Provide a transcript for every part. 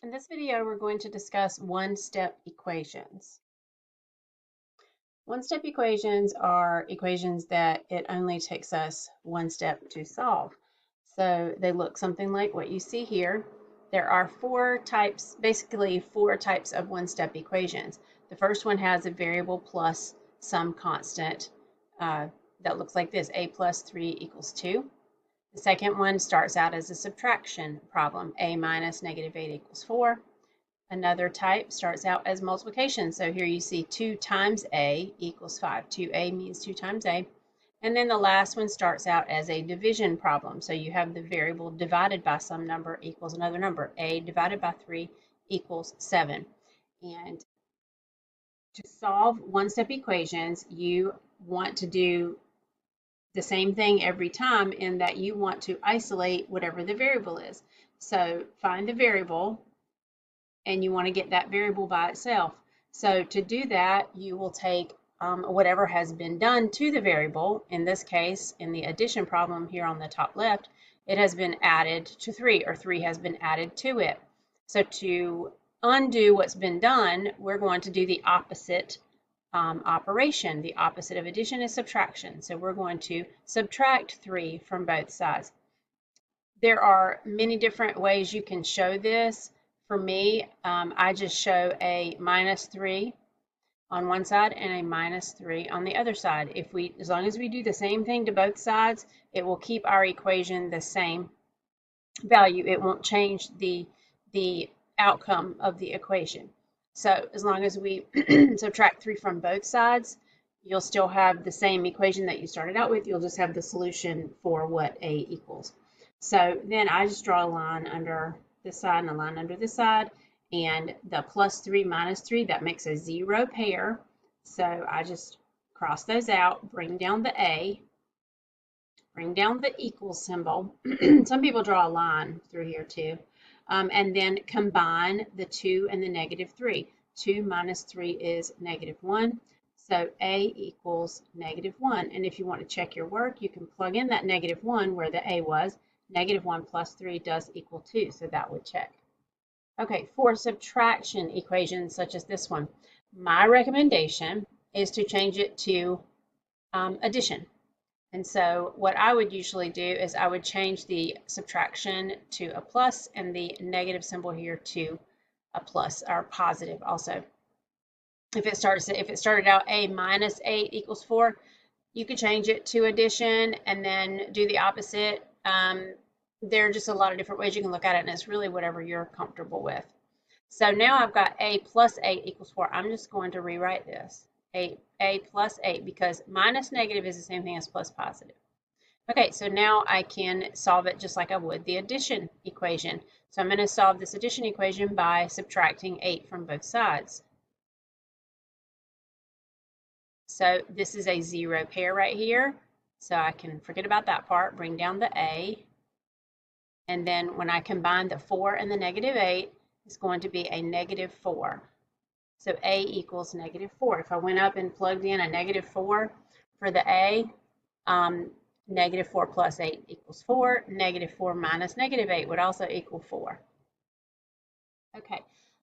In this video, we're going to discuss one-step equations. One-step equations are equations that it only takes us one step to solve. So they look something like what you see here. There are basically four types of one-step equations. The first one has a variable plus some constant that looks like this, a plus 3 equals 2. The second one starts out as a subtraction problem, a minus negative 8 equals 4. Another type starts out as multiplication. So here you see 2 times a equals 5. 2a means 2 times a. And then the last one starts out as a division problem. So you have the variable divided by some number equals another number. A divided by 3 equals 7. And to solve one-step equations, you want to do the same thing every time in that you want to isolate whatever the variable is. So find the variable, and you want to get that variable by itself. So to do that, you will take whatever has been done to the variable. In this case, in the addition problem here on the top left, it has been added to 3, or 3 has been added to it. So to undo what's been done, we're going to do the opposite operation. The opposite of addition is subtraction. So we're going to subtract 3 from both sides. There are many different ways you can show this. For me, I just show a minus 3 on one side and a minus 3 on the other side. As long as we do the same thing to both sides, it will keep our equation the same value. It won't change the outcome of the equation. So as long as we subtract 3 from both sides, you'll still have the same equation that you started out with. You'll just have the solution for what a equals. So then I just draw a line under this side and a line under this side, and the plus 3 minus 3, that makes a 0 pair. So I just cross those out, bring down the a, bring down the equal symbol. Some people draw a line through here too. And then combine the 2 and the negative 3. 2 minus 3 is negative 1. So a equals negative 1. And if you want to check your work, you can plug in that negative 1 where the a was. Negative 1 plus 3 does equal 2, so that would check. Okay, for subtraction equations such as this one, my recommendation is to change it to addition. And so what I would usually do is I would change the subtraction to a plus and the negative symbol here to a plus or positive also. If it started out a minus 8 equals 4, you could change it to addition and then do the opposite. There are just a lot of different ways you can look at it, and it's really whatever you're comfortable with. So now I've got a plus 8 equals 4. I'm just going to rewrite this. A plus 8, because minus negative is the same thing as plus positive. Okay, so now I can solve it just like I would the addition equation. So I'm going to solve this addition equation by subtracting 8 from both sides. So this is a 0 pair right here. So I can forget about that part, bring down the a. And then when I combine the 4 and the negative 8, it's going to be a negative 4. So a equals negative 4. If I went up and plugged in a negative 4 for the a, negative 4 plus 8 equals 4. Negative 4 minus negative 8 would also equal 4. Okay,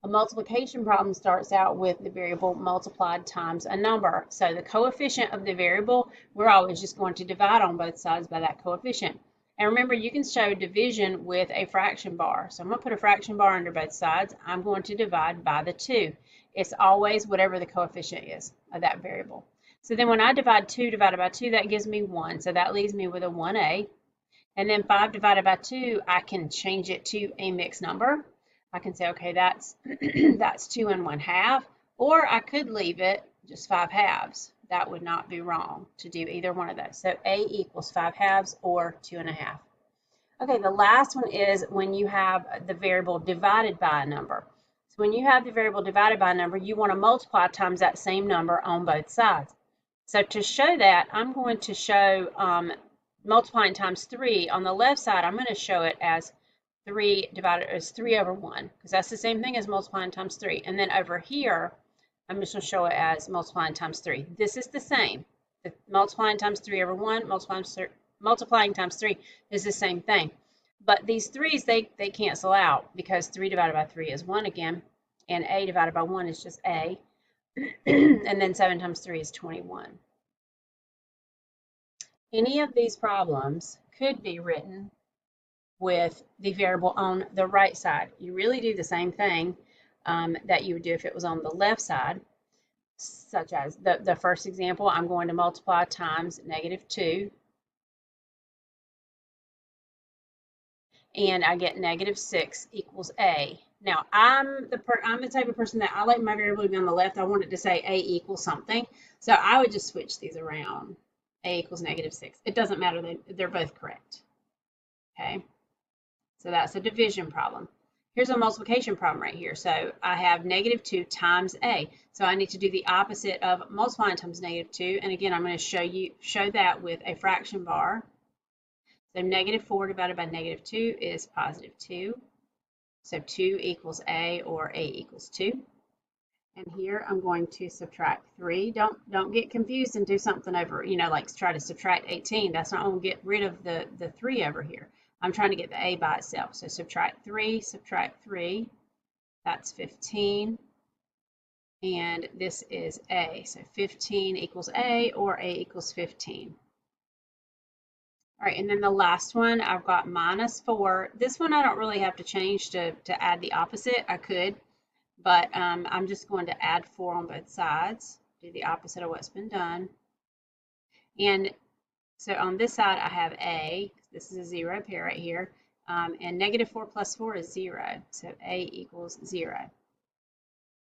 a multiplication problem starts out with the variable multiplied times a number. So the coefficient of the variable, we're always just going to divide on both sides by that coefficient. And remember, you can show division with a fraction bar. So I'm going to put a fraction bar under both sides. I'm going to divide by the 2. It's always whatever the coefficient is of that variable. So then when I divide 2 divided by 2, that gives me 1. So that leaves me with a 1a. And then 5 divided by 2, I can change it to a mixed number. I can say, okay, that's 2 1/2. Or I could leave it just 5 halves. That would not be wrong to do either one of those. So a equals 5 halves or 2 1/2. Okay, the last one is when you have the variable divided by a number. So when you have the variable divided by a number, you want to multiply times that same number on both sides. So to show that, I'm going to show multiplying times 3. On the left side, I'm going to show it as 3 over 1, because that's the same thing as multiplying times 3. And then over here, I'm just going to show it as multiplying times 3. This is the same. The multiplying times 3 over 1, multiplying times 3 is the same thing. But these 3's, they cancel out because 3 divided by 3 is 1 again, and a divided by 1 is just a, and then 7 times 3 is 21. Any of these problems could be written with the variable on the right side. You really do the same thing that you would do if it was on the left side, such as the first example, I'm going to multiply times -2, and I get -6 equals a. Now, I'm the type of person that I like my variable to be on the left. I want it to say a equals something, so I would just switch these around. A equals -6. It doesn't matter, they're both correct. Okay, so that's a division problem. Here's a multiplication problem right here. So I have -2 times a. So I need to do the opposite of multiplying times -2. And again, I'm going to show that with a fraction bar. So -4 divided by -2 is +2. So 2 equals a, or a equals 2. And here I'm going to subtract 3. Don't get confused and do something over, like try to subtract 18. That's not going to get rid of the 3 over here. I'm trying to get the a by itself. So subtract 3, that's 15. And this is a. So 15 equals a, or a equals 15. All right, and then the last one, I've got -4. This one I don't really have to change to add the opposite. I could, but I'm just going to add 4 on both sides, do the opposite of what's been done. And so on this side, I have a. This is a 0 pair right here. And -4 plus 4 is 0. So a equals 0.